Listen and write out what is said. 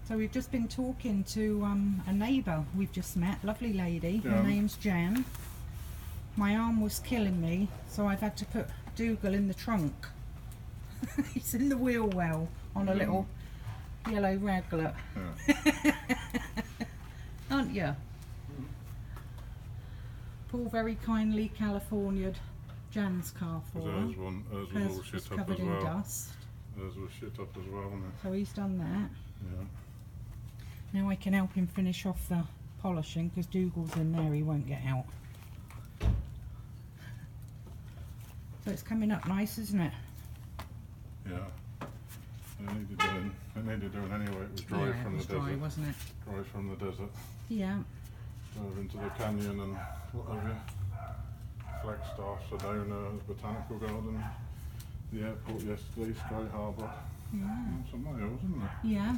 So we've just been talking to a neighbour we've just met, lovely lady. Her Jan. name's Jan. My arm was killing me, so I've had to put Dougal in the trunk. He's in the wheel well on a little yellow raglet. Yeah. Aren't you? Paul very kindly California'd Jan's car for her. Hers was all Hers shit was up covered as in well. dust. Hers was shit up as well, wasn't it? So he's done that. Yeah. Now I can help him finish off the polishing because Dougal's in there, he won't get out. So it's coming up nice, isn't it? Yeah. It needed doing anyway. It was dry Yeah, from it was the dry, desert. wasn't it? Dry from the desert. Yeah. Over into the canyon and what have you. Flagstaff, Sedona, Botanical Garden, the airport yesterday, Sky Harbour. Yeah. Some miles, isn't it? Yeah.